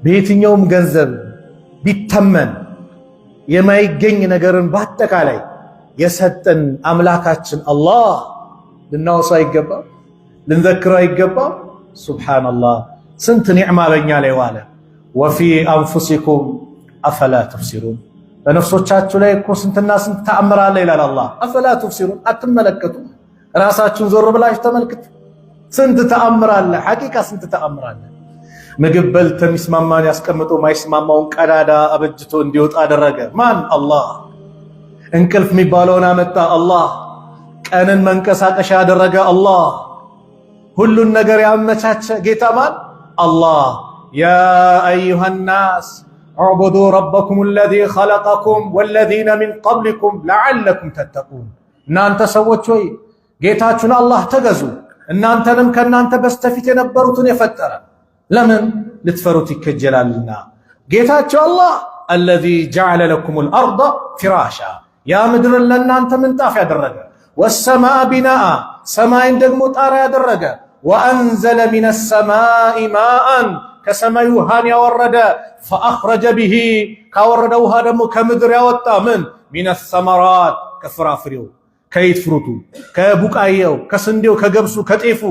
በየትኛውም ገንዘብ ቢተመን የማይገኝ ነገርን በአጠቃላይ የሰጠን አምላካችን አላህ ልናወሳው አይገባም? ልንዘክረው አይገባም? ሱብሃነላህ ስንት ኒዕማ በኛ ላይ ዋለ። ወፊ አንፉሲኩም አፈላ ትብሲሩን በነፍሶቻችሁ ላይ እኮ ስንትና ስንት ተአምር አለ ይላል አላህ። አፈላ ትብሲሩን አትመለከቱም? ራሳችሁን ዞር ብላችሁ ተመልከቱ። ስንት ተአምር አለ፣ ሐቂቃ ስንት ተአምር አለ። ምግብ በልተን የሚስማማን ያስቀምጦ ማይስማማውን ቀዳዳ አበጅቶ እንዲወጣ አደረገ። ማን? አላህ። እንቅልፍ የሚባለውን አመጣ አላህ። ቀንን መንቀሳቀሻ ያደረገ አላህ። ሁሉን ነገር ያመቻቸ ጌታ ማን? አላህ። ያ አዩሃ ናስ እዕቡዱ ረበኩም አለዚ ኸለቀኩም ወለዚነ ሚን ቀብሊኩም ለዓለኩም ተተቁን። እናንተ ሰዎች ሆይ ጌታችሁን አላህ ተገዙ፣ እናንተንም ከእናንተ በስተፊት የነበሩትን የፈጠረ ለምን ልትፈሩት ይከጀላልና። ጌታችሁ አላህ አለዚ ጀዐለ ለኩሙል አርደ ፊራሻ ያ ምድርን ለእናንተ ምንጣፍ ያደረገ፣ ወሰማአ ቢናአ ሰማይን ደግሞ ጣራ ያደረገ፣ ወአንዘለ ሚነ ሰማኢ ማአን ከሰማይ ውሃን ያወረደ፣ ፈአኽረጀ ቢሂ ካወረደ ውሃ ደግሞ ከምድር ያወጣ ምን ሚነ ሰመራት ከፍራፍሬው ከይትፍሩቱ ከቡቃየው ከስንዴው ከገብሱ ከጤፉ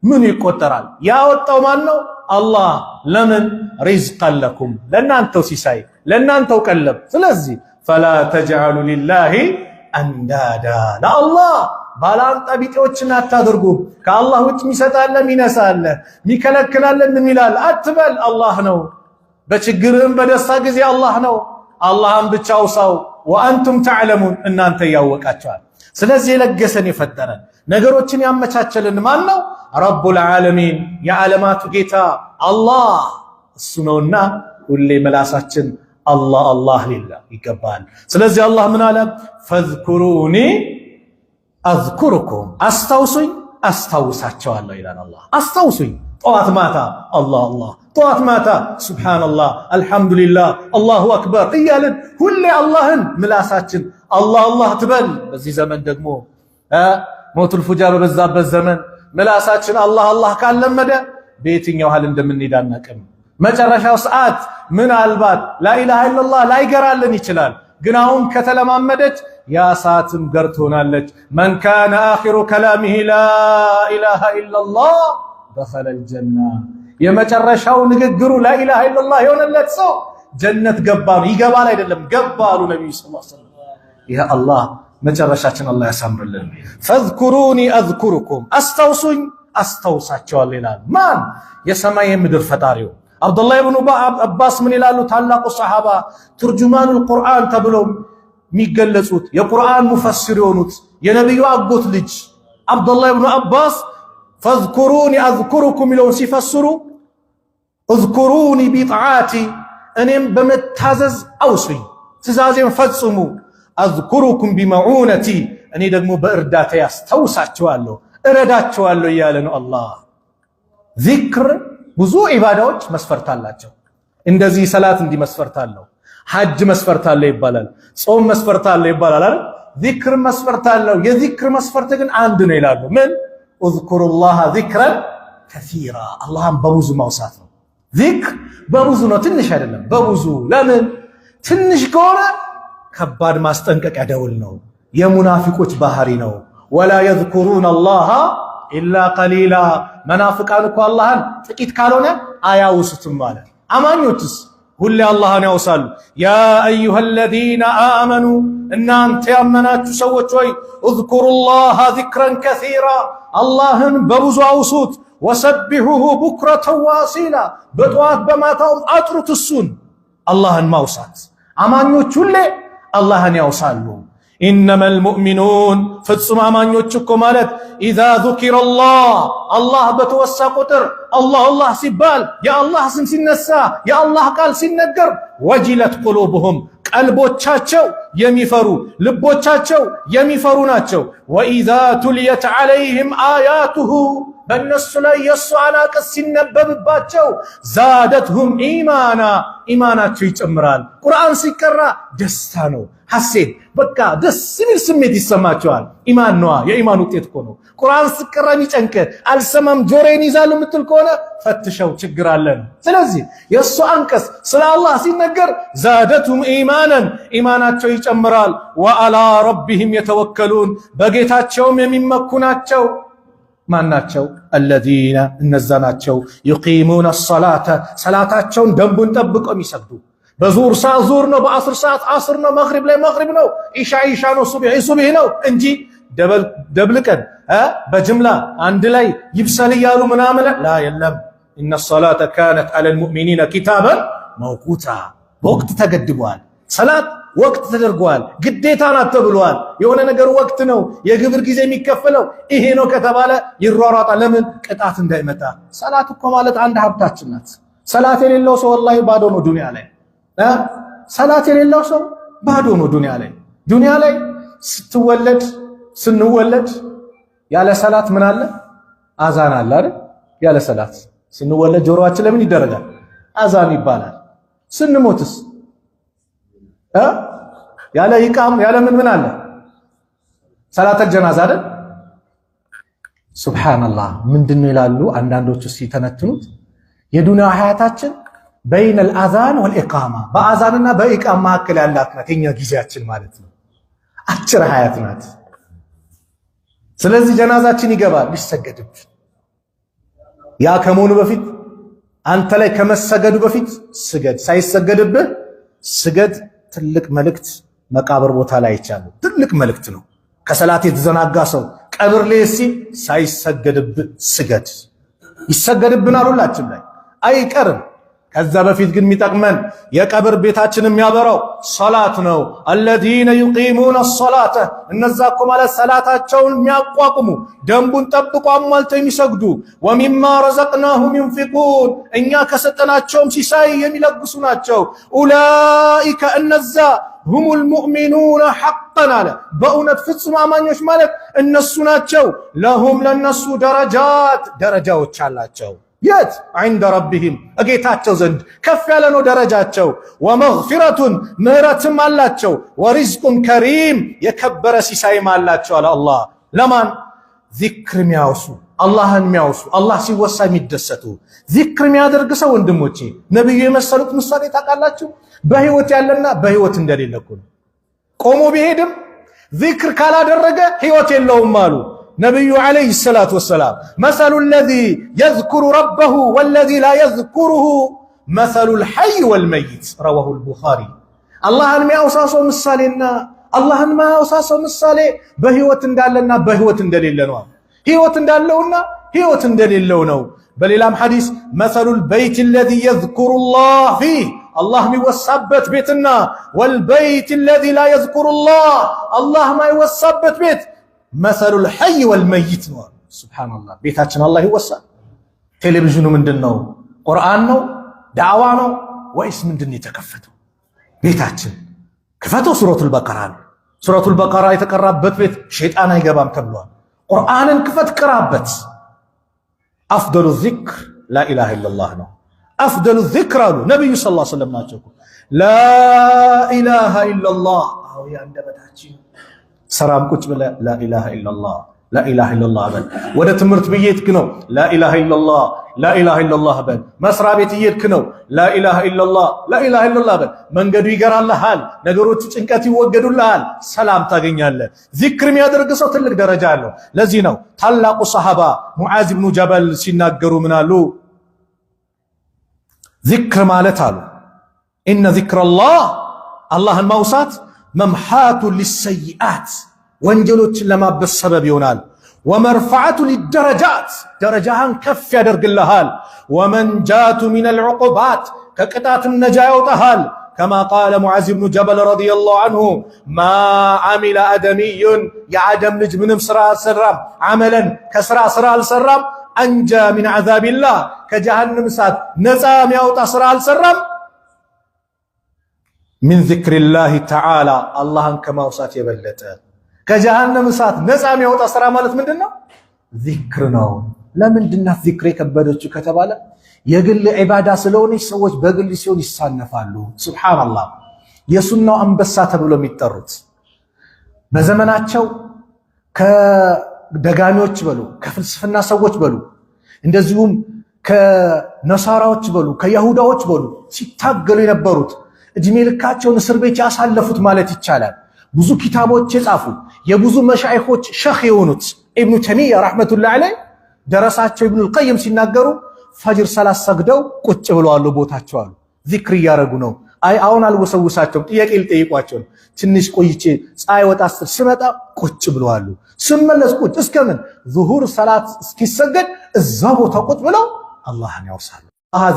ምን ይቆጠራል? ያወጣው ማን ነው? አላህ። ለምን? ሪዝቀን ለኩም ለእናንተው ሲሳይ ለእናንተው ቀለብ። ስለዚህ ፈላ ተጅዐሉ ሊላሂ አንዳዳ ለአላህ ባላንጣ ቢጤዎችን አታድርጉ። ከአላህ ውጭ ሚሰጣለ ሚነሳለ ሚከለክላለ ምን ይላል አትበል። አላህ ነው። በችግርህም በደስታ ጊዜ አላህ ነው። አላህን ብቻ አውሳው። ወአንቱም ተዕለሙን እናንተ ያወቃቸዋል። ስለዚህ የለገሰን የፈጠረን ነገሮችን ያመቻቸልን ማን ነው? ረቡል ዓለሚን የዓለማቱ ጌታ አላህ እሱ ነውና ሁሌ መላሳችን አላህ አላህ ሊላ ይገባል። ስለዚህ አላህ ምን አለ? ፈዝኩሩኒ አዝኩርኩም አስታውሱኝ አስታውሳቸዋለሁ ይላል አላህ። አስታውሱኝ ጠዋት ማታ አላህ አላህ፣ ጠዋት ማታ ሱብሃነላህ አልሐምዱሊላህ አላሁ አክበር እያልን ሁሌ አላህን ምላሳችን አላህ አላህ ትበል። በዚህ ዘመን ደግሞ ሞቱል ፉጃ በበዛበት ዘመን ምላሳችን አላህ አላህ ካለመደ በየትኛው ሀል እንደምንሄድ አናውቅም። መጨረሻው ሰዓት ምናልባት ላኢላሃ ኢለላህ ላይገራልን ይችላል። ግን አሁን ከተለማመደች ያ ሰዓትም ገር ትሆናለች። መን ካነ አኺሩ ከላሚሂ ላኢላሃ ኢለላህ ደኸለል ጀና የመጨረሻው ንግግሩ ላኢላሃ ኢለላህ የሆነለት ሰው ጀነት ገባ ነው። ይገባል አይደለም ገባ አሉ ነብዩ ሰለላሁ ዐለይሂ ወሰለም። ያ አላህ መጨረሻችን አላህ ያሳምርልን። ፈዝኩሩኒ አዝኩርኩም አስታውሱኝ አስታውሳቸዋለሁ ይላል ማን? የሰማይ የምድር ፈጣሪው አብዱላህ ኢብኑ አባስ ምን ይላሉ? ታላቁ ሰሃባ ትርጁማኑል ቁርአን ተብለው የሚገለጹት የቁርአን ሙፈሲር የሆኑት የነብዩ አጎት ልጅ አብዱላህ ኢብኑ አባስ ፈዝኩሩኒ አዝኩርኩም ይለውን ሲፈስሩ እዝኩሩኒ ቢጣዓቲ እኔም በመታዘዝ አውሱኝ ትእዛዜን ፈጽሙ፣ አዝኩሩኩም ቢመዑነቲ እኔ ደግሞ በእርዳታ ያስታውሳቸዋለሁ እረዳቸዋለሁ እያለ ነው አላህ። ዚክር ብዙ ዒባዳዎች መስፈርት አላቸው። እንደዚህ ሰላት እንዲህ መስፈርት አለው፣ ሐጅ መስፈርት አለው ይባላል፣ ጾም መስፈርት አለው ይባላል አይደል? ዚክር መስፈርት አለው። የዚክር መስፈርት ግን አንድ ነው ይላሉ። ምን? እዝኩሩላህ ዚክረን ከሲራ አላህን በብዙ ማውሳት ነው። ዚክር በብዙ ነው፣ ትንሽ አይደለም፣ በብዙ። ለምን? ትንሽ ከሆነ ከባድ ማስጠንቀቂያ ደውል ነው፣ የሙናፊቆች ባህሪ ነው። ወላ የዝኩሩን አላህ ኢላ ቀሊላ መናፍቃን እኮ አላህን ጥቂት ካልሆነ አያውሱትም ማለት። አማኞችስ ሁሌ አላህን ያውሳሉ። ያ አዩሃ ለዚነ አመኑ እናንተ ያመናችሁ ሰዎች ሆይ እዝኩሩላህ ዚክረን ከሲራ አላህን በብዙ አውሱት። ወሰቢሑሁ ቡክረተን ወአሲላ በጠዋት በማታውም አጥሩት እሱን አላህን ማውሳት። አማኞች ሁሌ አላህን ያውሳሉ። ኢነመል ሙእሚኑን ፍጹም አማኞች እኮ ማለት ኢዛ ዙኪረላህ አላህ በተወሳ ቁጥር አላህ አላህ ሲባል የአላህ ስም ሲነሳ የአላህ ቃል ሲነገር ወጅለት ቁሉብሁም ቀልቦቻቸው የሚፈሩ ልቦቻቸው የሚፈሩ ናቸው። ወኢዛ ቱልየት ዐለይሂም አያቱሁ በእነሱ ላይ የእሱ አናቅስ ሲነበብባቸው ዛደትሁም ኢማና ኢማናቸው ይጨምራል። ቁርአን ሲቀራ ደስታ ነው፣ ሐሴት በቃ ደስ የሚል ስሜት ይሰማቸዋል። ኢማን ነዋ፣ የኢማን ውጤት እኮ ነው። ቁርአን ሲቀራ የሚጨንቅ አልሰማም ጆሮዬን ይዛል የምትል ከሆነ ፈትሸው፣ ችግር አለ ነው። ስለዚህ የእሱ አንቀጽ ስለ አላህ ሲነገር ዛደትሁም ኢማናን ኢማናቸው ይጨምራል። ወአላ ረቢሂም የተወከሉን በጌታቸውም የሚመኩ ናቸው። ማን ናቸው? አለዚነ እነዛ ናቸው ዩቂሙነ ሰላተ ሰላታቸውን ደንቡን ጠብቀው የሚሰግዱ። በዙር ሰዓት ዙር ነው፣ በአስር ሰዓት አስር ነው፣ መግሪብ ላይ መግሪብ ነው፣ ኢሻ ኢሻ ነው፣ ሱብሒ ሱብሒ ነው እንጂ ደብልቀን በጅምላ አንድ ላይ ይብሰል እያሉ ምናምን ላ የለም። ኢነ ሰላተ ካነት ዐለል ሙእሚኒነ ኪታበን መውቁታ በወቅት ተገድቧል። ሰላት ወቅት ተደርጓል። ግዴታ ናት ተብሏል። የሆነ ነገር ወቅት ነው የግብር ጊዜ የሚከፈለው ይሄ ነው ከተባለ ይሯሯጣል። ለምን? ቅጣት እንዳይመጣ። ሰላት እኮ ማለት አንድ ሀብታችን ናት። ሰላት የሌለው ሰው ወላሂ ባዶ ነው ዱንያ ላይ። ሰላት የሌለው ሰው ባዶ ነው ዱንያ ላይ። ዱንያ ላይ ስንወለድ ያለ ሰላት ምን አለ? አዛን አለ አይደል? ያለ ሰላት ስንወለድ ጆሮአችን ለምን ይደረጋል? አዛን ይባላል። ስንሞትስ ያለ ይቃም ያለ ምን አለ? ሰላተል ጀናዛ አይደል? ሱብሃንአላህ። ምንድነው ይላሉ አንዳንዶቹ ሲተነትኑት የዱንያ ሀያታችን በይነል አዛን ወልኢቃማ በአዛንና በኢቃም መካከል ያላት ናት የኛ ጊዜያችን ማለት ነው። አጭር ሀያት ናት። ስለዚህ ጀናዛችን ይገባል ሊሰገድብ። ያ ከመሆኑ በፊት አንተ ላይ ከመሰገዱ በፊት ስገድ፣ ሳይሰገድብህ ስገድ። ትልቅ መልእክት መቃብር ቦታ ላይ ይቻላል። ትልቅ መልእክት ነው። ከሰላት የተዘናጋ ሰው ቀብር ላይ ሲል ሳይሰገድብህ ስገድ። ይሰገድብናል ሁላችን ላይ አይቀርም። ከዛ በፊት ግን የሚጠቅመን የቀብር ቤታችን የሚያበራው ሰላት ነው። አለዚነ ዩቂሙነ ሰላተ እነዛ እኮ ማለት ሰላታቸውን የሚያቋቁሙ ደንቡን ጠብቆ አሟልተው የሚሰግዱ ወሚማ ረዘቅናሁም ዩንፊቁን እኛ ከሰጠናቸውም ሲሳይ የሚለግሱ ናቸው። ኡላኢከ እነዛ ሁሙል ሙእሚኑነ ሐቀን አለ በእውነት ፍጹም አማኞች ማለት እነሱ ናቸው። ለሁም ለነሱ ደረጃዎች አላቸው። የት? ዐንደ ረቢሂም እጌታቸው ዘንድ ከፍ ያለ ነው ደረጃቸው። ወመግፊረቱን ምህረትም አላቸው። ወሪዝቁን ከሪም የከበረ ሲሳይም አላቸው አለ አላህ። ለማን? ዚክር የሚያወሱ አላህን የሚያወሱ አላህ ሲወሳ የሚደሰቱ ዚክር የሚያደርግ ሰው ወንድሞቼ፣ ነብዩ የመሰሉት ምሳሌ ታውቃላችሁ? በህይወት ያለና በህይወት እንደሌለ እኮ ነው። ቆሞ ቢሄድም ዚክር ካላደረገ ህይወት የለውም አሉ ነቢዩ ዓለይሂ ሰላቱ ወሰላም። መሰሉ ለዚ የዝኩሩ ረበሁ ወለዚ ላ የዝኩሩሁ መሰሉል ሐይ ወልመይት ረዋሁል ቡኻሪ። አላህን የሚያወሳ ሰው ምሳሌና አላህን የማያወሳ ሰው ምሳሌ በህይወት እንዳለና በህይወት እንደሌለ ነው። ህይወት እንዳለውና ህይወት እንደሌለው ነው። በሌላም ሐዲስ መሰሉል በይት ለዚ የዝኩሩላህ ፊህ አላህ የሚወሳበት ቤትና ወልበይት ለዚ ላ የዝኩሩላህ አላህ የማይወሳበት ቤት መሰሉል ሐይ ወልመይት ነው። ሱብሃንአላህ። ቤታችን አላህ ይወሳል። ቴሌቪዥኑ ምንድነው? ቁርአን ነው? ዳዕዋ ነው ወይስ ምንድነው የተከፈተው? ቤታችን ክፈተው ሱረቱል በቀራ ነው። ሱረቱል በቀራ የተቀራበት ቤት ሸይጣን አይገባም ተብሏል። ቁርአንን ክፈት ቅራበት። አፍደሉ ዚክር ላኢላሃ ኢለላህ ነው። አፍደሉ ዚክር አሉ ነብዩ ሰለላሁ ዐለይሂ ወሰለም ናቸው። ላኢላሃ ኢለላህ አው ያንደበታችን ሰራም ቁጭ ብለ ላኢላሃ ኢለላህ ላኢላሃ ኢለላህ በል። ወደ ትምህርት ቤት ነው ላኢላሃ ኢለላህ ላኢላሃ ኢለላህ በል። መስሪያ ቤት እየሄድክ ነው ላኢላሃ ኢለላህ ላኢላሃ ኢለላህ በል። መንገዱ ይገራልሃል፣ ነገሮቹ ጭንቀት ይወገዱልሃል፣ ሰላም ታገኛለህ። ዚክር የሚያደርግ ሰው ትልቅ ደረጃ አለው። ለዚህ ነው ታላቁ ሰሃባ ሙዓዝ ብኑ ጀበል ሲናገሩ ምን አሉ? ዚክር ማለት አሉ ኢነ ዚክረላህ አላህን ማውሳት መምሓቱ ሊሰይአት ወንጀሎችን ለማበስ ሰበብ ይሆናል። ወመርፈዓቱ ሊደረጃት ደረጃህን ከፍ ያደርግልሃል። ወመንጃቱ ሚነል ዑቁባት ከቅጣትም ነጃ ያውጣሃል። ከማ ቃለ ሙዓዝ ብኑ ጀበል ረዲየላሁ ዐንሁ ማ ዓሚለ አደሚዩን የአደም ልጅ ምንም ስራ አልሰራም፣ ዓመለን ከስራ አልሰራም፣ አንጃ ሚን ዐዛቢላህ ከጀሃነም እሳት ነፃ የሚያወጣ ስራ አልሰራም ሚን ዚክሪላሂ ተዓላ አላህን ከማውሳት የበለጠ ከጀሃነም እሳት ነፃ የሚያወጣ ስራ ማለት ምንድነው? ዚክር ነው። ለምንድናት ዚክር የከበደችው ከተባለ የግል ዒባዳ ስለሆነች ሰዎች በግል ሲሆን ይሳነፋሉ። ሱብሃንአላህ። የሱናው አንበሳ ተብሎ የሚጠሩት በዘመናቸው ከደጋሚዎች በሉ ከፍልስፍና ሰዎች በሉ እንደዚሁም ከነሳራዎች በሉ ከይሁዳዎች በሉ ሲታገሉ የነበሩት እድሜ ልካቸውን እስር ቤት ያሳለፉት ማለት ይቻላል። ብዙ ኪታቦች የጻፉ የብዙ መሻይኾች ሸኽ የሆኑት ኢብኑ ተይሚያ ረሕመቱላሂ ዐለይህ ደረሳቸው ኢብኑል ቀይም ሲናገሩ ፈጅር ሰላት ሰግደው ቁጭ ብለዋል ቦታቸው አሉ። ዚክር እያረጉ ነው። አይ አሁን አልወሰውሳቸውም፣ ጥያቄ ልጠይቋቸው ነው። ትንሽ ቆይቼ ፀሐይ ወጣ ስመጣ ቁጭ ብለዋል። ስመለስ ቁጭ እስከምን ዙሁር ሰላት እስኪሰገድ እዛ ቦታ ቁጭ ብለው አላህን ያውሳሉ።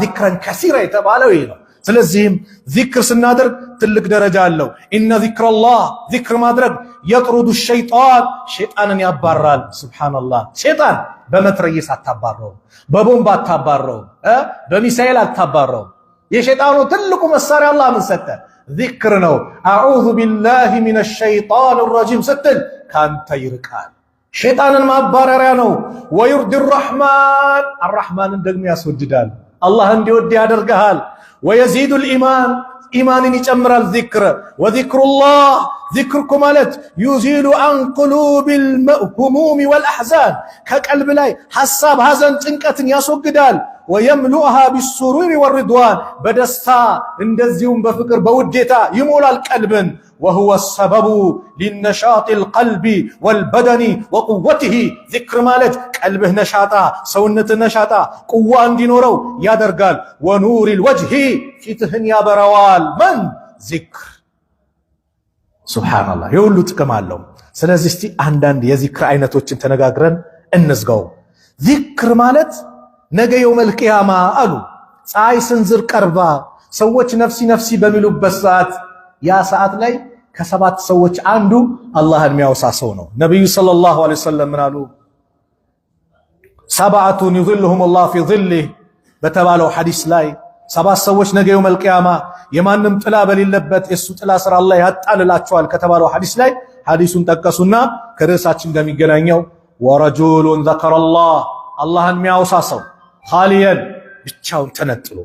ዚክረን ከሲራ የተባለው ይሄ ነው። ስለዚህም ዚክር ስናደርግ ትልቅ ደረጃ አለው። ኢነ ዚክረላህ ዚክር ማድረግ የጥሩዱ ሸይጣንን ያባራል። ሱብሃንአላህ። ሸይጣን በመትረየስ አታባረው፣ በቦምብ አታባረው፣ በሚሳኤል አታባረው። የሸይጣኑ ትልቁ መሳሪያ አላህ ምን ሰጠ? ዚክር ነው። አዑዙ ቢላሂ ሚነሽ ሸይጣን ረጂም ስትል ካንተ ይርቃል። ሸይጣንን ማባረሪያ ነው። ወዩርዲ ረሕማን አርረሕማንን ደግሞ ያስወድዳል። አላህ እንዲወድ ያደርግሃል። ወየዚዱል ኢማን ኢማንን ይጨምራል። ዚክር ወዚክሩላህ ዚክርኩ ማለት ዩዚሉ አን ቁሉቢል ሁሙም ወልአሕዛን ከቀልብ ላይ ሐሳብ፣ ሐዘን፣ ጭንቀትን ያስወግዳል። ወየምሉአሃ ቢሱሩሪ ወሪድዋን በደስታ እንደዚሁም በፍቅር በውዴታ ይሞላል ቀልብን። ወሁወ ሰበቡ ሊነሻጢል ቀልቢ ወልበደኒ ወቁወቲሂ ዚክር ማለት ቀልብህ ነሻጣ፣ ሰውነትህ ነሻጣ፣ ቁዋ እንዲኖረው ያደርጋል። ወኑሪል ወጅሂ ፊትህን ያበረዋል። መን ዚክር ሱብሃንአላህ። የሁሉ ጥቅም አለው። ስለዚህ እስቲ አንዳንድ የዚክር አይነቶችን ተነጋግረን እንዝጋው። ዚክር ማለት ነገ የውመል ቂያማ አሉ ፀሐይ ስንዝር ቀርባ ሰዎች ነፍሲ ነፍሲ በሚሉበት ሰዓት ያ ሰዓት ላይ ከሰባት ሰዎች አንዱ አላህን የሚያወሳ ሰው ነው። ነብዩ ሰለላሁ ዐለይሂ ወሰለም ምን አሉ? ሰብዐቱን ይظልሁሙላህ ፊ ظله በተባለው ሐዲስ ላይ ሰባት ሰዎች ነገ የውመል ቂያማ የማንም ጥላ በሌለበት የሱ ጥላ ስር አላህ ያጣልላቸዋል ከተባለው ሐዲስ ላይ ሐዲሱን ጠቀሱና ከርዕሳችን እንደሚገናኘው ወረጁሉን ዘከረላህ አላህን የሚያወሳ ሰው ኻሊየን ብቻውን ተነጥሎ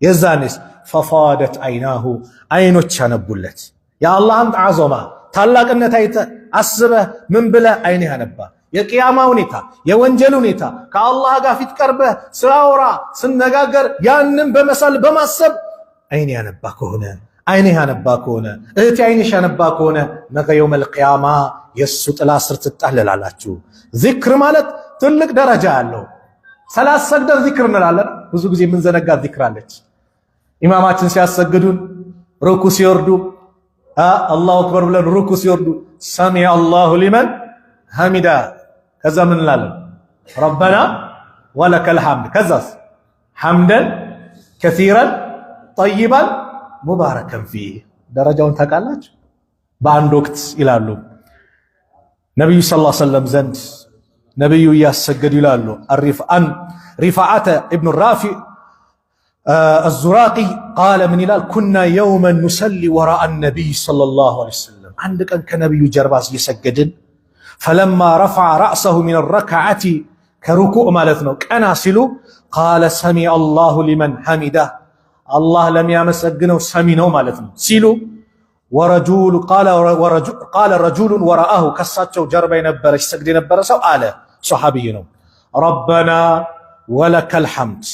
የዛኔስ ፈፋደት አይናሁ አይኖች ያነቡለት። የአላህን ዐዘማ ታላቅነት አይተህ አስበህ ምን ብለህ አይንህ ያነባ። የቅያማ ሁኔታ የወንጀል ሁኔታ ከአላህ ጋር ፊት ቀርበህ ስራውራ ስነጋገር ያንን በመሳል በማሰብ አይንህ ያነባ ከሆነ አይንህ ያነባ ከሆነ እህቴ አይንሽ ያነባ ከሆነ ነገ የውመል ቂያማ የሱ ጥላ ስር ትጠለላላችሁ። ዚክር ማለት ትልቅ ደረጃ ያለው ሰላት ሰግደን ዚክር እንላለን። ብዙ ጊዜ የምንዘነጋት ዚክር አለች። ኢማማችን ሲያሰግዱን ሩኩ ሲወርዱ አላሁ አክበር ብለን ሩኩ ሲወርዱ ሰሚዐ አላሁ ሊመን ሐሚዳ ከዛ ምን እንላለን? ረበና ወለከል ሐምድ። ከዛስ ሐምደን ከሲረን ጠይባን ሙባረከን ፊህ። ደረጃውን ታውቃላችሁ? በአንድ ወቅት ይላሉ ነቢዩ ሰለላሁ ዐለይሂ ወሰለም ዘንድ ነቢዩ እያሰገዱ ይላሉ ሪፋዓተ ኢብኑ ራፊዕ አዙራቂ ቃለ ምን ይላል? ኩና የውመን ኑሰሊ ወራአ ነቢይ ሰለላሁ ዐለይሂ ወሰለም አንድ ቀን ከነቢዩ ጀርባ እየሰገድን ፈለማ ረፈዐ ረእሰሁ ሚነ ረክዓቲ ከሩኩዕ ማለት ነው ቀና ሲሉ ቃለ ሰሚዐ አላሁ ሊመን ሐሚዳህ አላህ ለሚያመሰግነው ሰሚ ነው ማለት ነው ሲሉ ቃለ ረጁሉን ወረአሁ ከሳቸው ጀርባ የነበረች ሰግድ የነበረ ሰው አለ ሶሐቢይ ነው ረበና ወለከል ሐምድ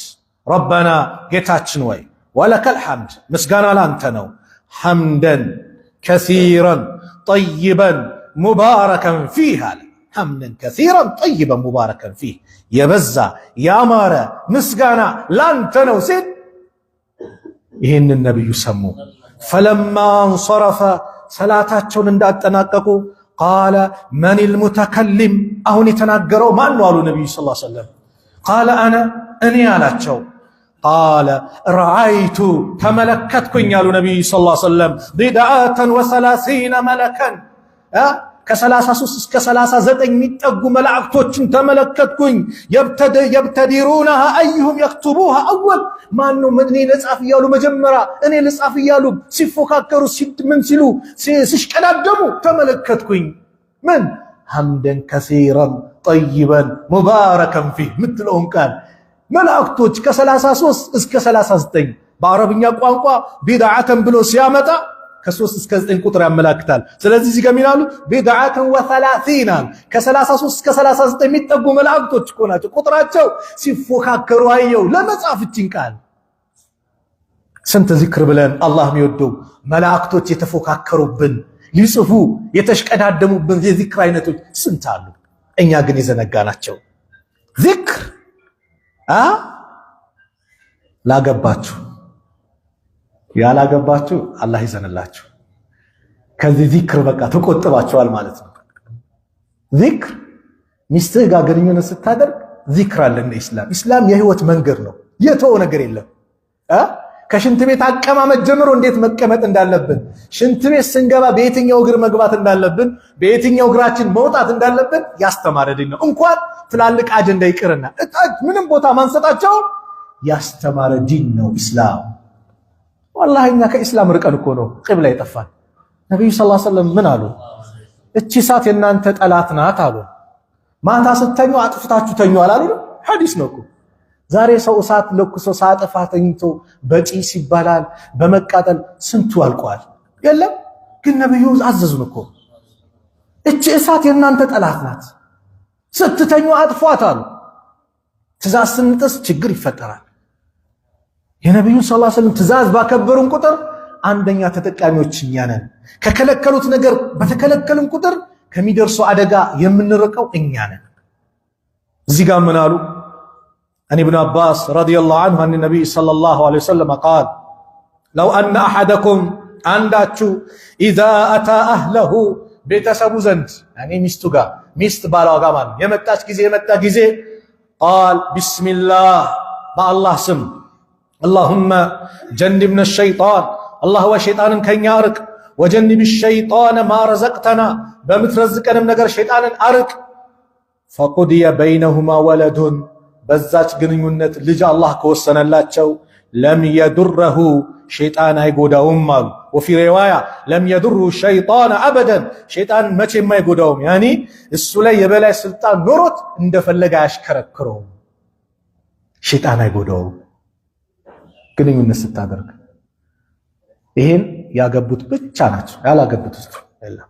ረበና ጌታችን ወይ ወለከል ሐምድ ምስጋና ላንተ ነው ሐምደን ከሲረን ጠይበን ሙባረከን ፊህ አለ ሐምደን ከሲረን ጠይበን ሙባረከን ፊህ የበዛ ያማረ ምስጋና ላንተ ነው ሲል ይህንን ነቢዩ ሰሙ። ፈለማ እንሰረፈ ሰላታቸውን እንዳጠናቀቁ ቃለ መኒል ሙተከሊም አሁን የተናገረው ማን ነው አሉ ነቢዩ ሰለላሁ ዐለይሂ ወሰለም። ቃለ አነ እኔ አላቸው። ቃለ ረአይቱ ተመለከትኩኝ አሉ ነቢዩ ሰለላሁ ዐለይሂ ወሰለም ቢድዓተን ወሰላሲነ መለከን ከ33 እስከ 39 የሚጠጉ መላእክቶችን ተመለከትኩኝ። የብተዲሩነሃ አዩሁም የክቱቡሃ አወል ማነው እኔ ልጻፍ እያሉ መጀመሪያ እኔ ልጻፍ እያሉ ሲፎካከሩ ምን ሲሉ ሲሽቀዳደሙ ተመለከትኩኝ። ምን ሐምደን ከሲረን ጠይበን ሙባረከን ፊህ ምትለውን ቃል መላእክቶች ከ33 እስከ 39 በአረብኛ ቋንቋ ቢድዓተን ብሎ ሲያመጣ ከ3 እስከ 9 ቁጥር ያመላክታል። ስለዚህ እዚህ ጋር ሚላሉ ቢድዓተን ወ30 ከ33 እስከ 39 የሚጠጉ መላእክቶች እኮ ናቸው። ቁጥራቸው ሲፎካከሩ አየው ለመጻፍ እቺን ቃል ስንት ዚክር ብለን አላህ የሚወደው መላእክቶች የተፎካከሩብን ሊጽፉ የተሽቀዳደሙብን የዚክር አይነቶች ስንት አሉ። እኛ ግን የዘነጋናቸው ዚክር ላገባችሁ ያላገባችሁ አላህ ይዘንላችሁ። ከዚህ ዚክር በቃ ተቆጥባቸዋል ማለት ነው። ዚክር ሚስትህ ጋር ግንኙነት ስታደርግ ዚክር አለ እንደ ኢስላም የህይወት መንገድ ነው። የተወው ነገር የለም። ከሽንት ቤት አቀማመጥ ጀምሮ እንዴት መቀመጥ እንዳለብን፣ ሽንት ቤት ስንገባ በየትኛው እግር መግባት እንዳለብን፣ በየትኛው እግራችን መውጣት እንዳለብን ያስተማረ ዲን ነው። እንኳን ትላልቅ አጀንዳ ይቅርና ምንም ቦታ ማንሰጣቸው ያስተማረ ዲን ነው ኢስላም። ወላሂ እኛ ከኢስላም ርቀን እኮ ነው ቂብላ የጠፋን። ነብዩ ሰለላሁ ዐለይሂ ወሰለም ምን አሉ? እቺ እሳት የናንተ ጠላት ናት አሉ። ማታ ስተኙ አጥፍታችሁ ተኙ አላሉ? ሐዲስ ነው እኮ። ዛሬ ሰው እሳት ለኩሶ ሳጠፋ ተኝቶ በጪስ ይባላል በመቃጠል ስንቱ አልቋል። የለም ግን ነብዩ አዘዙን እኮ እቺ እሳት የናንተ ጠላት ናት፣ ስትተኙ አጥፏት አሉ። ትእዛዝ ስንጥስ ችግር ይፈጠራል። የነብዩን ሰለላሁ ዐለይሂ ወሰለም ትእዛዝ ባከበሩን ቁጥር አንደኛ ተጠቃሚዎች እኛ ነን። ከከለከሉት ነገር በተከለከሉን ቁጥር ከሚደርሰው አደጋ የምንርቀው እኛ ነን። እዚህ ጋር ምን አሉ? عن ابن عباس رضي الله عنه عن النبي صلى الله عليه وسلم قال لو أن أحدكم عنداتشو إذا أتى أهله بيتسبو زند يعني مستوغا مست بالاغا مان يمتاش كيزي قال بسم الله مع الله سم اللهم جنبنا الشيطان الله هو شيطان كن يارك وجنب الشيطان ما رزقتنا بمترزقنا من نجر شيطان أرك فقضي بينهما ولد በዛች ግንኙነት ልጅ አላህ ከወሰነላቸው ለም የዱረሁ ሸይጣን አይጎዳውም አሉ። ወፊ ሪዋያ ለም የዱሩ ሸይጣን አበደን ሸይጣን መቼም አይጎዳውም። ያኒ እሱ ላይ የበላይ ስልጣን ኖሮት እንደፈለገ አያሽከረክረውም። ሸይጣን አይጎዳውም ግንኙነት ስታደርግ። ይሄን ያገቡት ብቻ ናቸው፣ ያላገቡት ውስጥ የለም።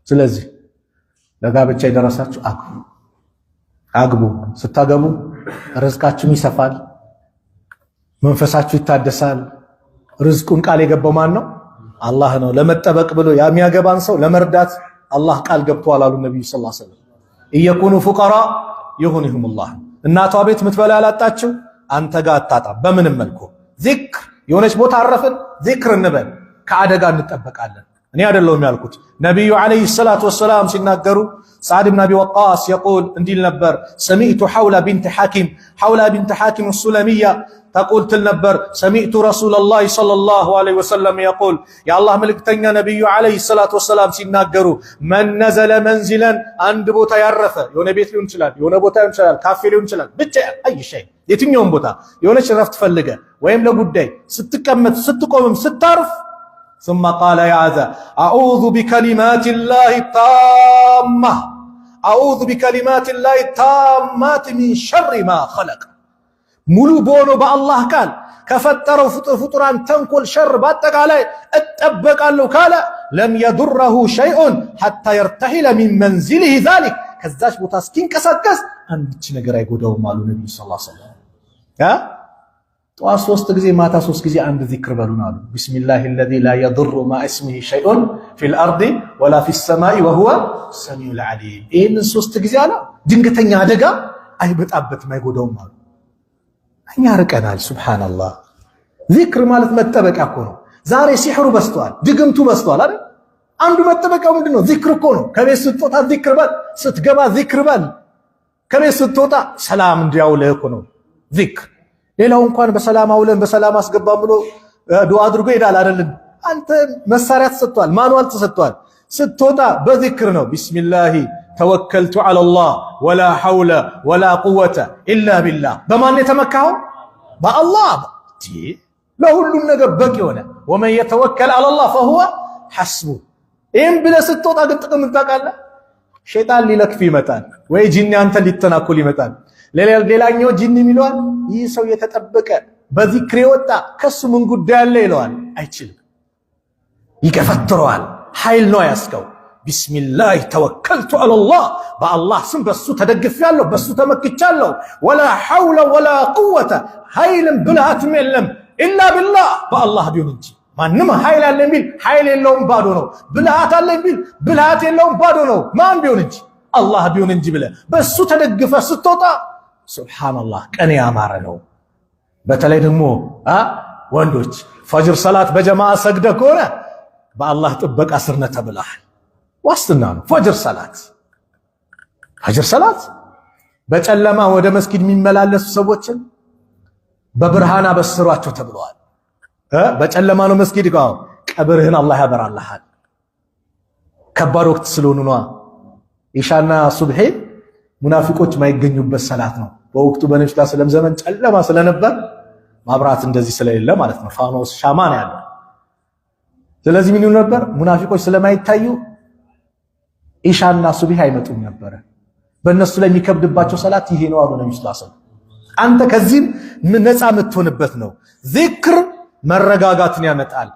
ስለዚህ ለጋብቻ የደረሳችሁ አግቡ። ስታገቡ ርዝቃችሁ ይሰፋል፣ መንፈሳችሁ ይታደሳል። ርዝቁን ቃል የገባው ማን ነው? አላህ ነው። ለመጠበቅ ብሎ የሚያገባን ሰው ለመርዳት አላህ ቃል ገብቷል አሉ ነብዩ ሰለላሁ ዐለይሂ ወሰለም። እየኩኑ ፉቀራ ይሁንሁሙላህ። እናቷ ቤት ምትበላ ያላጣችሁ አንተ ጋር አታጣም በምንም መልኩ። ዚክር የሆነች ቦታ አረፍን ዚክር እንበል፣ ከአደጋ እንጠበቃለን። እኔ አይደለሁም ያልኩት ነብዩ አለይሂ ሰላቱ ወሰላም ሲናገሩ سعد بن أبي وقاص يقول انديل نبر سمعت حولة بنت حاكم السلمية تقول تلنبر سمعت رسول الله صلى الله عليه وسلم يقول يا الله ملك تنيا نبي عليه الصلاة والسلام سيناقروا من نزل منزلا عند بوتا يعرفه يونا بيت ليون شلال يونا بوتا يون شلال كافي ليون شلال بيت أي شيء يتم يوم بوتا يونا شرفت فلقة ويم لابد داي ستكمت ستقوم ستعرف ثم قال يا عذا أعوذ بكلمات الله التامة أعوذ بكلمات الله التامات من شر ما خلق ሙሉ በሆነ በአላህ ቃል ከፈጠረው ፍጡራን ተንኮል ሸር በአጠቃላይ እጠበቃለሁ ካለ ለም የዱረሁ ሸይኡን ሐታ የርተሒለ ሚን መንዚሊሂ ዛሊክ ከዛች ቦታ እስኪንቀሳቀስ አንድች ነገር አይጎዳውም አሉ ነብዩ ሰለላሁ ዐለይሂ ወሰለም። ጠዋት 3 ጊዜ ማታ 3 ጊዜ አንድ ዚክር በሉን አሉ። ቢስሚላሂ አለዚ ላ የዱሩ ማ እስሚሂ ሸይኡን ፊል አርዲ ወላ ፊስ ሰማኢ ወሁወ ሰሚዑል ዓሊም። ይህንን 3 ጊዜ አለ ድንገተኛ አደጋ አይበጣበትም አይጎዳውም አሉ። እኛ ርቀናል። ሱብሃንአላህ። ዚክር ማለት መጠበቂያ እኮ ነው። ዛሬ ሲሕሩ በዝቷል፣ ድግምቱ በዝቷል አይደል? አንዱ መጠበቂያው ምንድነው? ዚክር እኮ ነው። ከቤት ስትወጣ ዚክር በል፣ ስትገባ ዚክር በል። ከቤት ስትወጣ ሰላም እንዲያውልህ እኮ ነው ዚክር። ሌላው እንኳን በሰላም አውለን በሰላም አስገባም ብሎ ዱዓ አድርጎ ይሄዳል አይደል? አንተ መሳሪያ ተሰጥቷል፣ ማኑዋል ተሰጥቷል። ስትወጣ በዚክር ነው። ቢስሚላሂ ተወከልቱ ዐለላህ ወላ ሐውለ ወላ ቁወተ ኢላ ቢላህ። በማን የተመካው? በአላህ። ለሁሉም ነገር በቂ ሆነ። ወመን የተወከል ዐለላህ ፈሁወ ሐስቡ። ይህም ብለህ ስትወጣ ግን ጥቅም ታውቃለህ። ሸይጣን ሊለክፍ ይመጣል ወይ ጂኒ አንተ ሊተናኮል ይመጣል። ሌላኛው ጂኒ ይለዋል ይህ ሰው የተጠበቀ በዚክር የወጣ ከሱ ምን ጉዳይ አለ ይለዋል። አይችልም፣ ይገፈትረዋል። ኃይል ነው ያስከው። ቢስሚላህ ተወከልቱ ዐለላህ፣ በአላህ ስም በሱ ተደግፌያለሁ፣ በሱ ተመክቻለሁ። ወላ ሐውለ ወላ ቁወተ፣ ኃይልም ብልሃትም የለም ኢላ ቢላህ፣ በአላህ ቢሆን እንጂ። ማንም ኃይል አለ የሚል ኃይል የለውም ባዶ ነው። ብልሃት አለ የሚል ብልሃት የለውም ባዶ ነው። ማን ቢሆን እንጂ? አላህ ቢሆን እንጂ ብለህ በሱ ተደግፈ ስትወጣ ሱብሃንአላህ ቀን ያማረ ነው። በተለይ ደግሞ ወንዶች ፈጅር ሰላት በጀማዓ ሰግደ ከሆነ በአላህ ጥበቃ ስር ነህ ተብለሃል። ዋስትና ነው። ፈጅር ሰላት በጨለማ ወደ መስጊድ የሚመላለሱ ሰዎችን በብርሃን አበስሯቸው ተብለዋል። በጨለማ ነው መስጊድ ጋር ቀብርህን አላህ ያበራልሃል። ከባድ ወቅት ስለሆነ ነው። ኢሻና ሱብሂ ሙናፊቆች ማይገኙበት ሰላት ነው። በወቅቱ በነብዩ ሰለላሁ ዐለይሂ ወሰለም ዘመን ጨለማ ስለነበር ማብራት እንደዚህ ስለሌለ ማለት ነው። ፋኖስ ሻማ ነው ያለው። ስለዚህ ምን ይሆን ነበር? ሙናፊቆች ስለማይታዩ ኢሻና ሱብሂ አይመጡም ነበር። በእነሱ ላይ የሚከብድባቸው ሰላት ይሄ ነው አሉ ነብዩ ሰለላሁ ዐለይሂ ወሰለም። አንተ ከዚህም ነፃ የምትሆንበት ነው። ዚክር መረጋጋትን ያመጣል።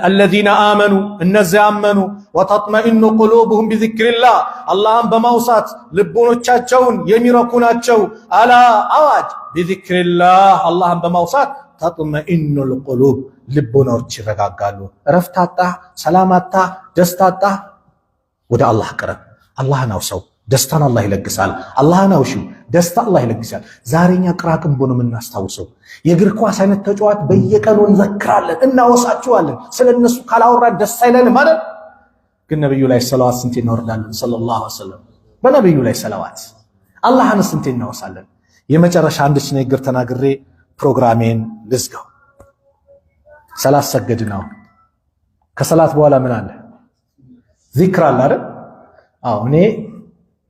አለዚነ አመኑ እነዚያ አመኑ ወተጥመኢኑ ቁሉብሁም ቢዚክሪላህ አላህን በማውሳት ልቦኖቻቸውን የሚረኩ ናቸው። አላ አዋጅ ቢዚክሪላህ አላህን በማውሳት ተጥመኢኑል ቁሉብ ልቦናዎች ይረጋጋሉ። ረፍታታ፣ ሰላማታ፣ ደስታታ ወደ አላህ ቅረብ። አላህን አውሰው፣ ደስታን አላህ ይለግሳል። አላህን አውሺው፣ ደስታ አላህ ይለግሳል። ዛሬኛ ቅራቅንቦ ነው የምናስታውሰው። የእግር ኳስ አይነት ተጫዋት በየቀኑ እንዘክራለን፣ እናወሳቸዋለን። ስለነሱ ካላወራን ደስ አይለንም ማለት ግን ነብዩ ላይ ሰለዋት ስንቴ እናወርዳለን? ሰለላሁ ዐለይሂ ወሰለም በነብዩ ላይ ሰለዋት። አላህን ስንቴ እናወሳለን? የመጨረሻ አንድች ንግግር ተናግሬ ፕሮግራሜን ልዝጋው። ሰላት ሰገድን። አሁን ከሰላት በኋላ ምን አለ? ዚክር አለ አይደል? አዎ እኔ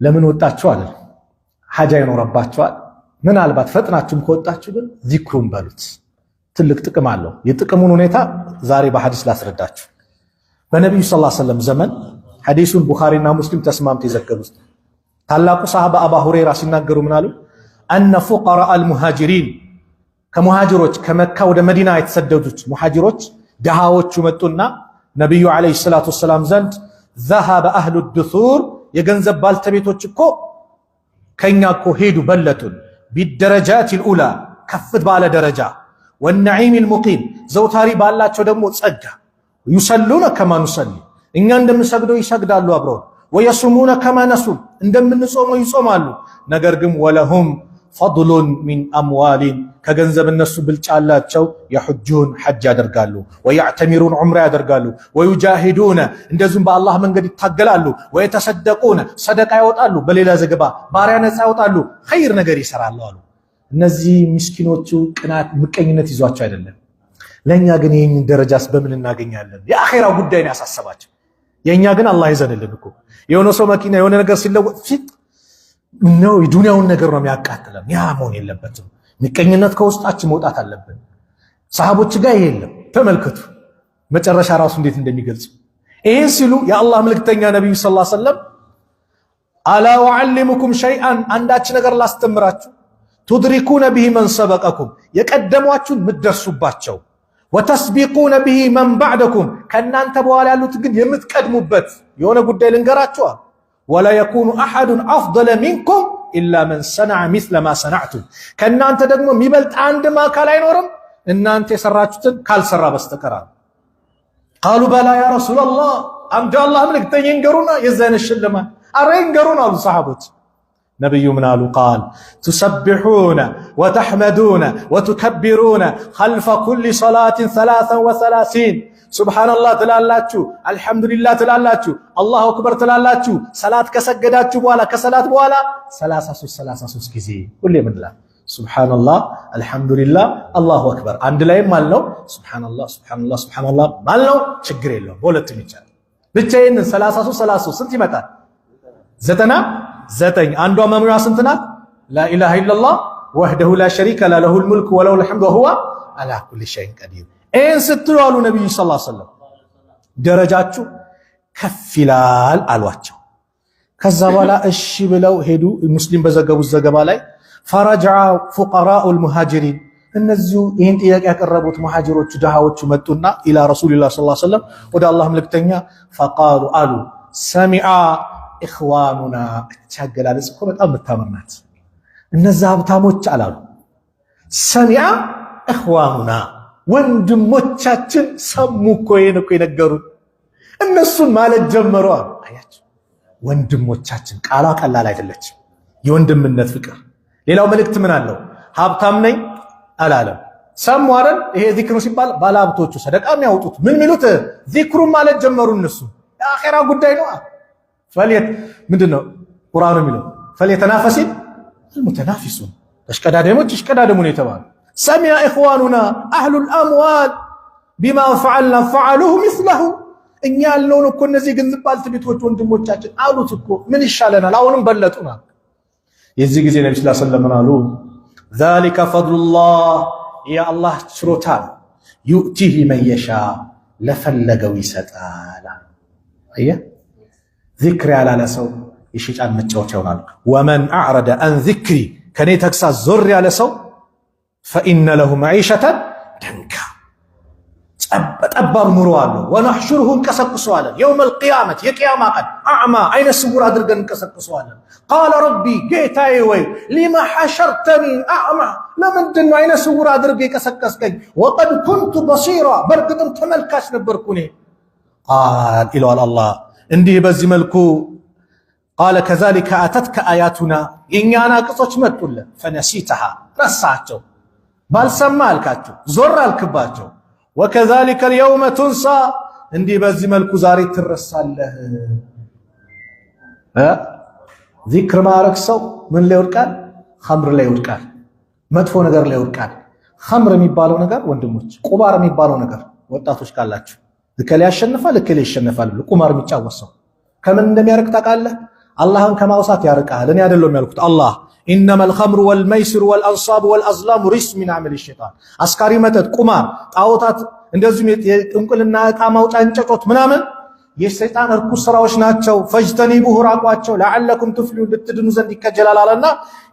ለምን ወጣችሁ አለ። ሐጃ ይኖርባችኋል። ምናልባት ፈጥናችሁም ከወጣችሁ ግን ዚክሩን በሉት። ትልቅ ጥቅም አለው። የጥቅሙን ሁኔታ ዛሬ በሐዲስ ላስረዳችሁ። በነብዩ ሰለላሁ ዐለይሂ ወሰለም ዘመን ሐዲሱን ቡኻሪና ሙስሊም ተስማምተው የዘገቡት ታላቁ ሰሃባ አባ ሁረይራ ሲናገሩ ምን አሉ? አነ ፉቀራ አልሙሃጅሪን ከሙሃጅሮች ከመካ ወደ መዲና የተሰደዱት ሙሃጅሮች ደሃዎቹ መጡና ነብዩ አለይሂ ሰላቱ ወሰላም ዘንድ ዘሃበ አህሉ ዱሱር የገንዘብ ባልተቤቶች እኮ ከኛ እኮ ሄዱ በለጡን ቢደረጃቲል ኡላ ከፍት ባለ ደረጃ ወነዒሚል ሙቂም ዘውታሪ ባላቸው ደግሞ ጸጋ ይሰሉነ ከማ ንሰሊ እኛ እንደምንሰግደው ይሰግዳሉ አብረው ወየሱሙነ ከማ ነሱም እንደምንጾመው ይጾማሉ። ነገር ግን ወለሁም ፈድሉን ሚን አምዋሊን ከገንዘብ እነሱ ብልጫ አላቸው። የሑጁን ሐጅ ያደርጋሉ፣ ወያዕተሚሩን ዑምራ ያደርጋሉ፣ ወዩጃሂዱነ እንደዚሁም በአላህ መንገድ ይታገላሉ፣ ወየተሰደቁነ ሰደቃ ያወጣሉ፣ በሌላ ዘገባ ባሪያ ነፃ ያወጣሉ፣ ኸይር ነገር ይሰራሉ አሉ። እነዚህ ምስኪኖቹ ቅናት፣ ምቀኝነት ይዟቸው አይደለም። ለእኛ ግን ይህን ደረጃስ በምን እናገኛለን? የአኼራ ጉዳይ ነው ያሳሰባቸው። የእኛ ግን አላህ ይዘንልን እኮ የሆነ ሰው መኪና የሆነ ነገር ሲለወጥ ፊት ነው የዱንያውን ነገር ነው የሚያቃጥለን። ያ መሆን የለበትም። ምቀኝነት ከውስጣችን መውጣት አለብን። ሰሃቦች ጋር ይሄ የለም። ተመልከቱ መጨረሻ ራሱ እንዴት እንደሚገልጽ። ይሄን ሲሉ የአላህ መልእክተኛ ነብዩ ሰለላሁ ዐለይሂ ወሰለም አላ ወዐልሙኩም ሸይአን አንዳች ነገር ላስተምራችሁ ቱድሪኩነ ቢሂ መን ሰበቀኩም የቀደሟችሁን ምትደርሱባቸው ወተስቢቁነ ቢሂ መን ባዕደኩም ከእናንተ በኋላ ያሉት ግን የምትቀድሙበት የሆነ ጉዳይ ልንገራችኋል። ወላ የኩኑ አሐዱን አፍደለ ሚንኩም ኢላ መን ሰነዐ ሚስለ ማ ሰነዕቱም ከእናንተ ደግሞ የሚበልጥ አንድም አካል አይኖርም እናንተ የሰራችሁትን ካልሰራ በስተቀር። ቃሉ በላ ያ ረሱለላህ አንተ አላህ መልእክተኛ ይንገሩና የዛን ሽልማት አረ ይንገሩን አሉ ሰሃቦች። ነብዩ ምን አሉ? ቃል ትሰቢሑነ ወተሕመዱነ ወትከቢሩነ ኸልፈ ኩሊ ሰላትን 33 ሱብሃንአላህ ትላላችሁ፣ አልሐምዱሊላህ ትላላችሁ፣ አላሁ አክበር ትላላችሁ። ሰላት ከሰገዳችሁ በኋላ ከሰላት በኋላ 33 ጊዜ ሁሌ ምን ይላል? ሱብሃንአላህ፣ አልሐምዱሊላህ፣ አላሁ አክበር። አንድ ላይም አልነው ሱብሃንአላህ ሱብሃንአላህ ሱብሃንአላህ አልነው። ችግር የለውም በሁለቱም ይቻላል። ብቻዬን 33 ስንት ይመጣል? 99 አንዷ መምሪያ ስንት ናት? ላኢላሃ ኢላላህ ወህደሁ ላ ሸሪከ ላ ለሁል ሙልክ ወለሁል ሐምዱ ወሁወ አላ ኩሊ ሸይን ቀዲር። ይህን ስትሉ አሉ ነቢዩ ሰለላሁ ዐለይሂ ወሰለም ደረጃችሁ ከፍ ይላል አሏቸው። ከዛ በኋላ እሺ ብለው ሄዱ። ሙስሊም በዘገቡት ዘገባ ላይ ፈረጀዐ ፉቀራኡል ሙሃጅሪን እነዚሁ ይህን ጥያቄ ያቀረቡት ሙሃጅሮቹ ድሃዎቹ መጡና ኢላ ረሱሊላህ ሰለላሁ ዐለይሂ ወሰለም ወደ አላህ መልክተኛ ፈቃሉ አሉ ሰሚዐ ኢኽዋኑና። እቺ አገላለጽ እኮ በጣም የምታምር ናት። እነዛ ሀብታሞች አላሉ ሰሚዐ ኢኽዋኑና ወንድሞቻችን ሰሙ እኮ ይሄን እኮ የነገሩን እነሱን ማለት ጀመሩ። አያችሁ ወንድሞቻችን ቃሏ ቀላል አይደለችም። የወንድምነት ፍቅር። ሌላው መልእክት ምን አለው? ሀብታም ነኝ አላለም። ሰሙ አይደል? ይሄ ዚክሩ ሲባል ባለሀብቶቹ ሰደቃ የሚያወጡት ምን ሚሉት ዚክሩን ማለት ጀመሩ። እነሱ የአኺራ ጉዳይ ነው። ፈልየት ምንድነው ቁርአኑ የሚለው ፈልየተናፈሲል አልሙተናፊሱን ተሽቀዳደሞች ይሽቀዳደሙ ነው የተባሉ። ሰሚዐ ኢኽዋኑና አህሉል አምዋል ቢማ ፈዐልና ፈዐሉሁ ሚስለሁ። እኛ ያልነውን እኮ እነዚህ ገንዘብ ባለቤቶች ወንድሞቻችን አሉት እኮ ምን ይሻለናል? አሁንም በለጡና። የዚህ ጊዜ ነብዩ ሰለላሁ ዐለይሂ ወሰለም አሉ ዛሊከ ፈድሉላህ የአላህ ችሮታ ዩእቲሂ መን የሻ ለፈለገው ይሰጣል። አየህ ዚክር ያላለ ሰው የሸይጣን መጫወቻ ይሆናል። ወመን አዕረደ አን ዚክሪ ከኔ ተግሳጽ ዞር ያለ ሰው ፈኢነ ለሁ መዒሸተን ደንካ ጠባብ ኑሮ አለው። ወነሕሹሩሁ እንቀሰቅሰዋለን የውመል ቂያመት የቅያማ ቀን አዕማ አይነ ስውር አድርገን እንቀሰቅሰዋለን። ቃለ ረቢ ጌታዬ ወይ ሊማ ሐሸርተኒ አዕማ ለምንድን ነው አይነ ስውር አድርገህ የቀሰቀስከኝ? ወቀድ ኩንቱ በሲራ በእርግጥም ተመልካች ነበርኩ እኔ። ቃል ይለዋል አላህ እንዲህ በዚህ መልኩ ቃለ ከዛሊከ አተትከ አያቱና የእኛን አንቀጾች መጡልህ ፈነሲተሃ ረሳቸው። ባልሰማ አልካቸው ዞር አልክባቸው። ወከዛሊከ አልየውመ ቱንሳ እንዲህ በዚህ መልኩ ዛሬ ትረሳለህ። ዚክር ማረግ ሰው ምን ላይ ይወድቃል? ኸምር ላይ ይወድቃል። መጥፎ ነገር ላይ ይወድቃል። ኸምር የሚባለው ነገር ወንድሞች፣ ቁማር የሚባለው ነገር ወጣቶች ካላችሁ እከሌ ያሸንፋል እከሌ ይሸነፋል ብሎ ቁማር የሚጫወት ሰው ከምን እንደሚያርቅ ታውቃለህ? አላህን ከማውሳት ያርቃል። እኔ አይደለም ያልኩት አላህ ኢነመል ኸምሩ ወልመይሲሩ ወልአንሳቡ ወልአዝላሙ ሪጅስ ሚን ዐመሊ ሸይጣን። አስካሪ መጠጥ፣ ቁማር፣ ጣዖታት እንደዚሁም የጥንቁልና ዕቃ ማውጫ እንጨጮት ምናምን የሰይጣን እርኩስ ስራዎች ናቸው። ፈጅተኒቡሁ ራቋቸው ለዓለኩም ትፍሊሁን ልትድኑ ዘንድ ይከጀላል አለና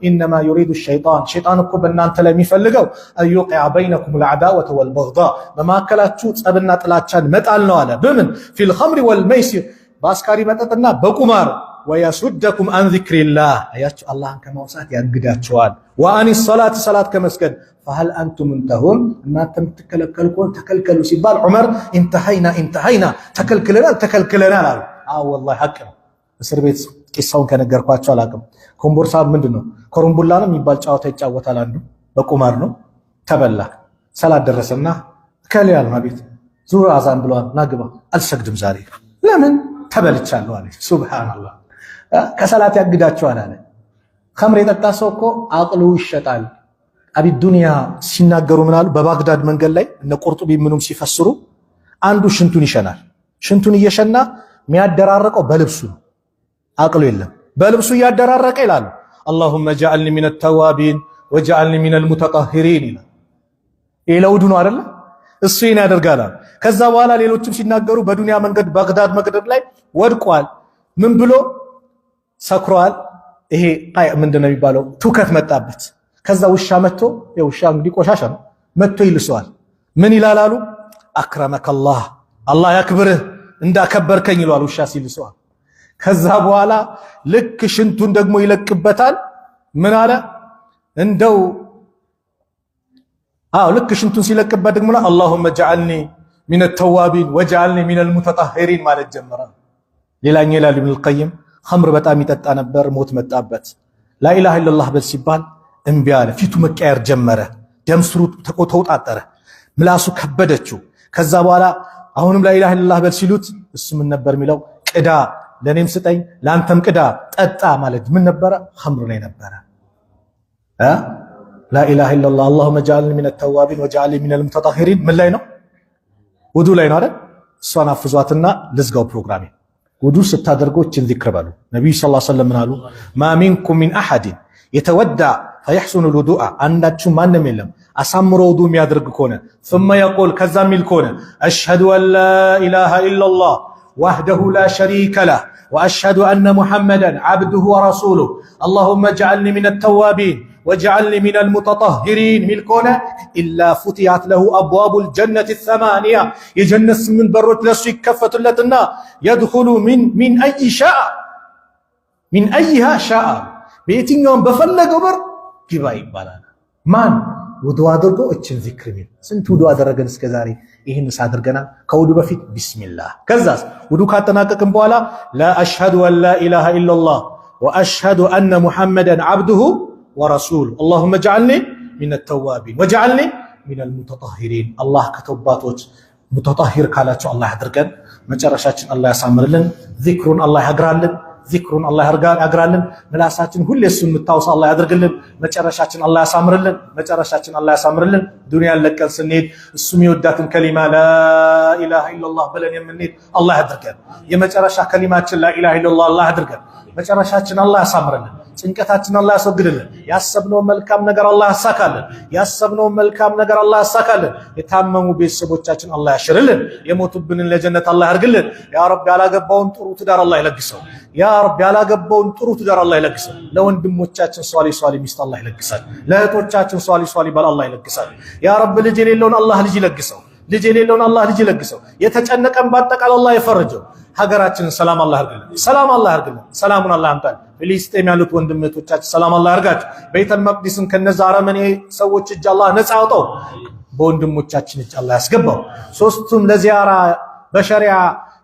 ኢነማ ዩሪዱ ሸይጣን ሸይጣን እኮ በእናንተ ላይ የሚፈልገው አዩቂዐ በይነኩም ልዐዳወተ ወልበግዳ በመካከላችሁ ጸብና ጥላቻን መጣል ነው አለ። በምን ፊል ኸምሪ ወልመይሲር በአስካሪ መጠጥና በቁማር ወየሱደኩም አን ዚክሪላህ አያችሁ አላህን ከማውሳት ያግዳችኋል። ወአኒ ሰላት ሰላት ከመስገድ ፈሀል አንቱም ሙንተሁን እናንተ የምትከለከሉ ከሆነ ተከልከሉ ሲባል ዑመር ኢንተሃይና ተከልክለናል አሉ። አዎ ወላሂ ሐቅ ነው። እስር ቤት ቂሳውን ከነገርኳቸው አላውቅም። ኮምቦርሳ ምንድነው ኮረምቡላ ነው የሚባል ጨዋታ ይጫወታል። አንዱ በቁማር ነው ተበላ። ሰላት ደረሰና ከሊያል ማቤት ዙር አዛን ብሏል ናግባ አልሰግድም ዛሬ ለምን ተበልቻለሁ አለ። ሱብሃንአላህ ከሰላት ያግዳቸዋል አለ። ኸምር የጠጣ ሰው እኮ አቅሉ ይሸጣል። አቢ ዱንያ ሲናገሩ ምናሉ በባግዳድ መንገድ ላይ እነ ቁርጡቢ ምኑም ሲፈስሩ አንዱ ሽንቱን ይሸናል። ሽንቱን እየሸና የሚያደራረቀው በልብሱ ነው። አቅሉ የለም በልብሱ እያደራረቀ ይላሉ አላሁመ ጀዐልኒ ሚነ ተዋቢን ወጀዐልኒ ሚነል ሙተጠሂሪን ይላል። ይሄ ለውዱ ነው አይደለ? እሱ ይሄን ያደርጋል። ከዛ በኋላ ሌሎችም ሲናገሩ በዱንያ መንገድ ባግዳድ መንገድ ላይ ወድቋል። ምን ብሎ ሰክሯል። ይሄ ምንድነው የሚባለው ትውከት መጣበት። ከዛ ውሻ መጥቶ የውሻ እንግዲህ ቆሻሻ ነው መጥቶ ይልሰዋል። ምን ይላላሉ? አክረመከላህ አላህ ያክብርህ እንዳከበርከኝ ይሏል ውሻ ሲልሰዋል። ከዛ በኋላ ልክ ሽንቱን ደግሞ ይለቅበታል። ምን አለ እንደው ልክ ሽንቱን ሲለቅበት ደግሞ አላሁመ ጀዐልኒ ሚነ ተዋቢን ወጀዐልኒ ሚነል ሙተጠሂሪን ማለት ጀመረ። ሌላኛው ይላል ኢብኑል ቀይም ኸምር በጣም ይጠጣ ነበር፣ ሞት መጣበት። ላኢላሃ ኢለላህ በል ሲባል እምቢ አለ። ፊቱ መቀየር ጀመረ፣ ደም ስሩ ተውጣጠረ፣ ምላሱ ከበደችው። ከዛ በኋላ አሁንም ላኢላሃ ኢለላህ በል ሲሉት እሱ ምን ነበር የሚለው? ቅዳ ለኔም ስጠኝ ለአንተም ቅዳ ጠጣ ማለት ምን ነበረ? ኸምር ላይ ነበረ። ላኢላሃ ኢለላህ አላሁመ ጀዐልኒ ሚነ ተዋቢን ወጀዐልኒ ሚነል ሙተጠሂሪን ምን ላይ ነው? ውዱ ላይ ነው አይደል? እሷን አፍዟትና ልዝጋው ፕሮግራሜ። ውዱ ስታደርጉ እችን ዚክር በሉ። ነብዩ ሰለላሁ ዐለይሂ ወሰለም ምን አሉ? ማ ሚንኩም ሚን አሐድን የተወዳ ፈየሕሱኑ ልውዱአ አንዳችሁ ማንም የለም አሳምሮ ውዱ የሚያደርግ ከሆነ ثم يقول ከዛ ሚል ከሆነ አሽሀዱ አን ላ ኢላሃ ኢላላህ ወህደሁ ላ ሸሪከ ለህ ወአሽሀዱ አነ ሙሐመደን ዐብዱሁ ወረሱሉሁ አላሁመ እጅዐልኒ ሚነ ተዋቢን ወእጅዐልኒ ሚነል ሙተጠሂሪን ሚል ከሆነ ኢላ ፉቲሐት ለሁ አብዋቡል ጀነቲ ሰማንያ የጀነት 8 በሮች ለሱ ይከፈቱለትና የድኹሉ ሚን አይሃ ሻአ በየትኛውም በፈለገው በር ግባ ይባላል። ማን ውዱ አድርጎ እችን ዚክር ሚል። ስንት ውዱ አደረገን እስከዛሬ? ይህንስ አድርገናል። ከውዱ በፊት ቢስሚላህ፣ ከዛስ ውዱ ካጠናቀቅን በኋላ ለአሽሀዱ አን ላ ኢላሃ ኢላላህ ወአሽሀዱ አነ ሙሐመደን ዐብዱሁ ወረሱሉሁ አላሁመ እጅዐልኒ ሚነ ተዋቢን ወእጅዐልኒ ሚነል ሙተጠሂሪን። አላህ ከተውባቶች ሙተጠሂር ካላቸው አላህ ያድርገን። መጨረሻችን አላህ ያሳምርልን። ዚክሩን አላህ ያግራልን። ዚክሩን አላህ ያግራልን። ምላሳችን ሁሌ እሱን የምታውስ አላህ ያድርግልን። መጨረሻችን አላህ ያሳምርልን። መጨረሻችን አላህ ያሳምርልን። ዱንያን ለቀን ስንሄድ እሱ የሚወዳትን ከሊማ ላኢላሃ ኢላላህ ብለን የምንሄድ አላህ ያድርገን። የመጨረሻ ከሊማችን ላኢላሃ ኢላላህ አላህ ያድርገን። መጨረሻችን አላህ ያሳምርልን። ጭንቀታችን አላህ ያስወግድልን። ያሰብነው መልካም ነገር አላህ ያሳካልን። ያሰብነው መልካም ነገር አላህ ያሳካልን። የታመሙ ቤተሰቦቻችን አላህ ያሽርልን። የሞቱብንን ለጀነት አላህ ያርግልን። ያ ረብ ያላገባውን ጥሩ ትዳር አላህ ይለግሰው። ያ ረብ ያላገባውን ጥሩ ትዳር አላህ ይለግሰው። ለወንድሞቻችን ሷሊ ሚስት አላህ ይለግሳል። ለእህቶቻችን ሷሊ ባል አላህ ይለግሳል። ያ ረብ ልጅ የሌለውን አላህ ልጅ ይለግሰው። ልጅ የሌለውን አላህ ልጅ ይለግሰው። የተጨነቀን ባጠቃላይ አላህ ይፈርጀው። ሀገራችንን ሰላም አላህ ያርግልን። ሰላም አላህ ያርግልን። ሰላሙን አላህ ያምጣል። ፍልስጤም ያሉት ወንድሞቻችን ሰላም አላህ ያርጋቸው። ቤተል መቅዲስን ከነዛ አረመኔ ሰዎች እጅ አላህ ነፃ አውጣው። በወንድሞቻችን እጅ አላህ ያስገባው። ሶስቱም ለዚያራ በሸሪዓ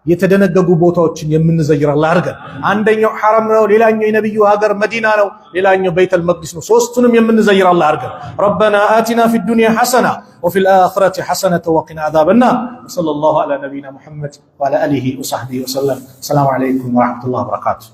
የተደነገጉ ቦታዎችን የምንዘይር አላህ ያርገን። አንደኛው ሐረም ነው፣ ሌላኛው የነብዩ ሀገር መዲና ነው፣ ሌላኛው ቤተል መቅዲስ ነው። ሶስቱንም የምንዘይር አላህ ያርገን። ረበና አቲና ፊ ዱንያ ሐሰና وفي الآخرة حسنة وقنا عذاب النار. وصلى الله على نبينا محمد وعلى آله وصحبه وسلم. السلام عليكم ورحمة الله وبركاته.